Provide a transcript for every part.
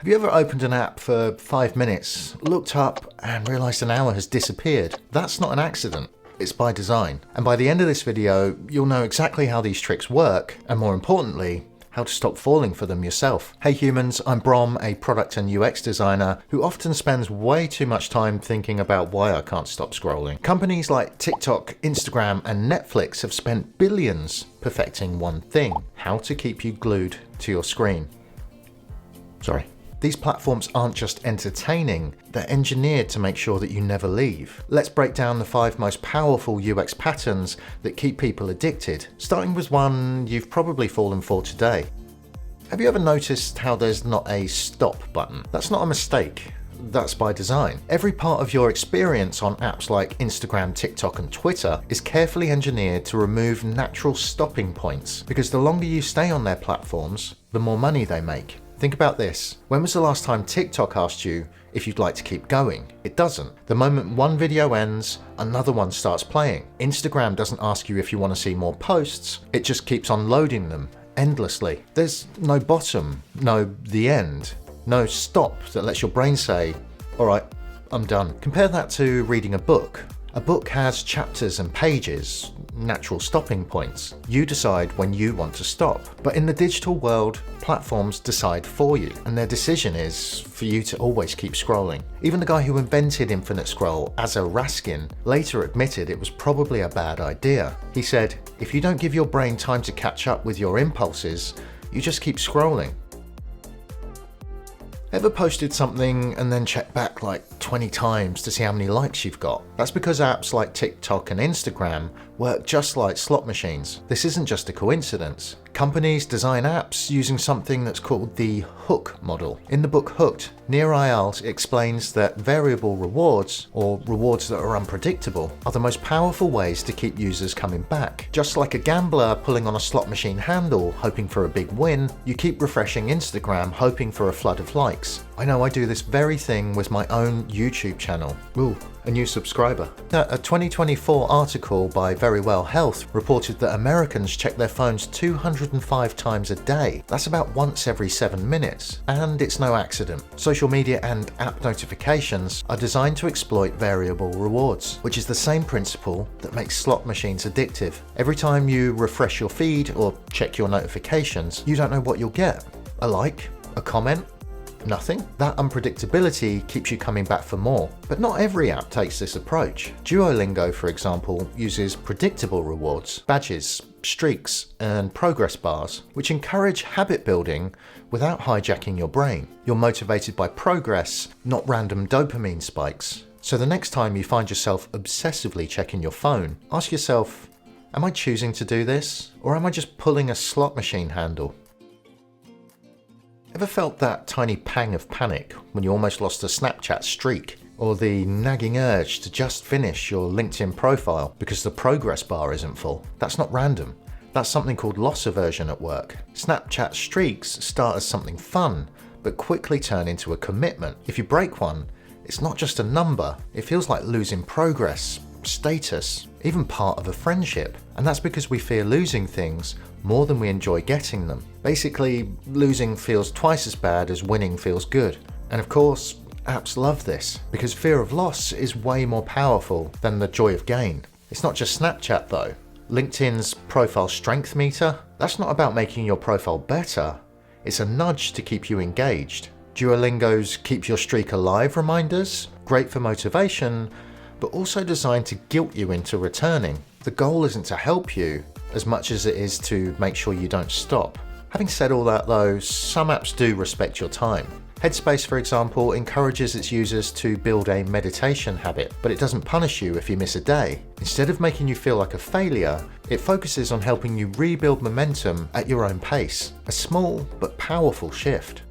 Have you ever opened an app for 5 minutes, looked up and realized an hour has disappeared? That's not an accident. It's by design. And by the end of this video, you'll know exactly how these tricks work, and more importantly, how to stop falling for them yourself. Hey humans, I'm Brom, a product and UX designer who often spends way too much time thinking about why I can't stop scrolling. Companies like TikTok, Instagram, and Netflix have spent billions perfecting one thing: how to keep you glued to your screen. Sorry. These platforms aren't just entertaining, they're engineered to make sure that you never leave. Let's break down the 5 most powerful UX patterns that keep people addicted, starting with one you've probably fallen for today. Have you ever noticed how there's not a stop button? That's not a mistake. That's by design. Every part of your experience on apps like Instagram, TikTok, and Twitter is carefully engineered to remove natural stopping points, because the longer you stay on their platforms, the more money they make. Think about this. When was the last time TikTok asked you if you'd like to keep going? It doesn't. The moment one video ends, another one starts playing. Instagram doesn't ask you if you want to see more posts. It just keeps on loading them endlessly. There's no bottom, no the end, no stop that lets your brain say, all right, I'm done. Compare that to reading a book. A book has chapters and pages, natural stopping points. You decide when you want to stop. But in the digital world, platforms decide for you, and their decision is for you to always keep scrolling. Even the guy who invented infinite scroll, Aversion, later admitted it was probably a bad idea. He said, if you don't give your brain time to catch up with your impulses, you just keep scrolling. Ever posted something and then checked back like 20 times to see how many likes you've got? That's because apps like TikTok and Instagram work just like slot machines. This isn't just a coincidence. Companies design apps using something that's called the hook model. In the book Hooked, Nir Eyal explains that variable rewards, or rewards that are unpredictable, are the most powerful ways to keep users coming back. Just like a gambler pulling on a slot machine handle hoping for a big win, you keep refreshing Instagram hoping for a flood of likes. I know I do this very thing with my own YouTube channel. Ooh, a new subscriber. A 2024 article by Verywell Health reported that Americans check their phones 205 times a day. That's about once every 7 minutes. And it's no accident. Social media and app notifications are designed to exploit variable rewards, which is the same principle that makes slot machines addictive. Every time you refresh your feed or check your notifications, you don't know what you'll get. A like? A comment? Nothing? That unpredictability keeps you coming back for more. But not every app takes this approach. Duolingo, for example, uses predictable rewards, badges, streaks, and progress bars, which encourage habit building without hijacking your brain. You're motivated by progress, not random dopamine spikes. So the next time you find yourself obsessively checking your phone, ask yourself, am I choosing to do this? Or am I just pulling a slot machine handle? Ever felt that tiny pang of panic when you almost lost a Snapchat streak? Or the nagging urge to just finish your LinkedIn profile because the progress bar isn't full? That's not random. That's something called loss aversion at work. Snapchat streaks start as something fun, but quickly turn into a commitment. If you break one, it's not just a number. It feels like losing progress, status, even part of a friendship. And that's because we fear losing things more than we enjoy getting them. Basically, losing feels twice as bad as winning feels good. And of course, apps love this, because fear of loss is way more powerful than the joy of gain. It's not just Snapchat though. LinkedIn's profile strength meter, that's not about making your profile better. It's a nudge to keep you engaged. Duolingo's keep your streak alive reminders, great for motivation, but also designed to guilt you into returning. The goal isn't to help you as much as it is to make sure you don't stop. Having said all that though, some apps do respect your time. Headspace, for example, encourages its users to build a meditation habit, but it doesn't punish you if you miss a day. Instead of making you feel like a failure, it focuses on helping you rebuild momentum at your own pace. A small but powerful shift.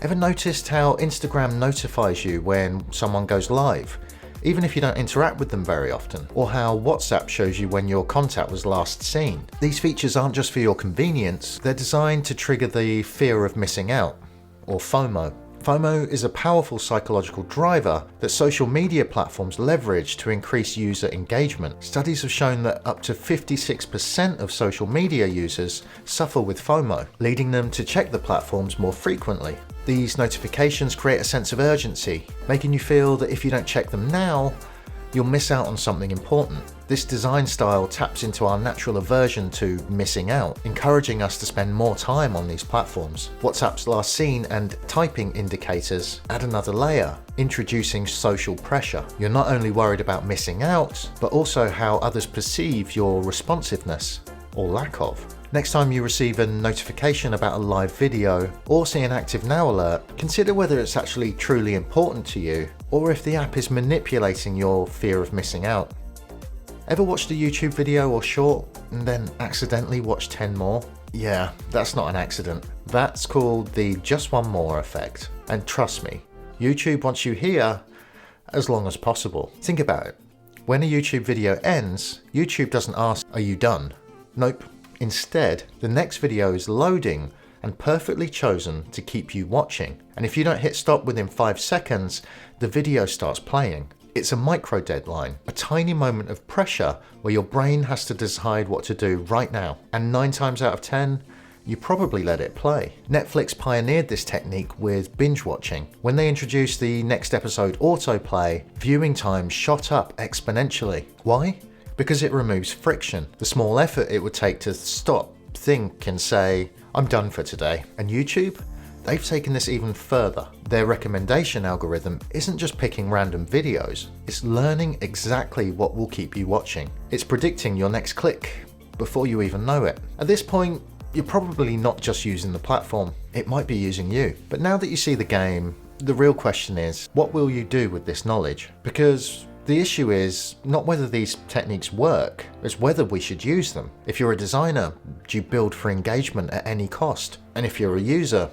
Ever noticed how Instagram notifies you when someone goes live, even if you don't interact with them very often? Or how WhatsApp shows you when your contact was last seen? These features aren't just for your convenience, they're designed to trigger the fear of missing out, or FOMO. FOMO is a powerful psychological driver that social media platforms leverage to increase user engagement. Studies have shown that up to 56% of social media users suffer with FOMO, leading them to check the platforms more frequently. These notifications create a sense of urgency, making you feel that if you don't check them now, you'll miss out on something important. This design style taps into our natural aversion to missing out, encouraging us to spend more time on these platforms. WhatsApp's last seen and typing indicators add another layer, introducing social pressure. You're not only worried about missing out, but also how others perceive your responsiveness, or lack of. Next time you receive a notification about a live video or see an Active Now alert, consider whether it's actually truly important to you or if the app is manipulating your fear of missing out. Ever watched a YouTube video or short and then accidentally watched 10 more? Yeah, that's not an accident. That's called the just one more effect. And trust me, YouTube wants you here as long as possible. Think about it. When a YouTube video ends, YouTube doesn't ask, "Are you done?" Nope. Instead, the next video is loading and perfectly chosen to keep you watching. And if you don't hit stop within 5 seconds, the video starts playing. It's a micro deadline, a tiny moment of pressure where your brain has to decide what to do right now. And 9 times out of 10, you probably let it play. Netflix pioneered this technique with binge watching. When they introduced the next episode autoplay, viewing time shot up exponentially. Why? Because it removes friction, the small effort it would take to stop, think and say, "I'm done for today." And YouTube? They've taken this even further. Their recommendation algorithm isn't just picking random videos, it's learning exactly what will keep you watching. It's predicting your next click before you even know it. At this point, you're probably not just using the platform, it might be using you. But now that you see the game, the real question is, what will you do with this knowledge? Because the issue is not whether these techniques work, it's whether we should use them. If you're a designer, do you build for engagement at any cost? And if you're a user,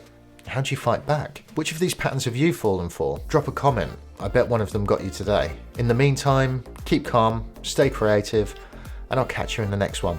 how do you fight back? Which of these patterns have you fallen for? Drop a comment. I bet one of them got you today. In the meantime, keep calm, stay creative, and I'll catch you in the next one.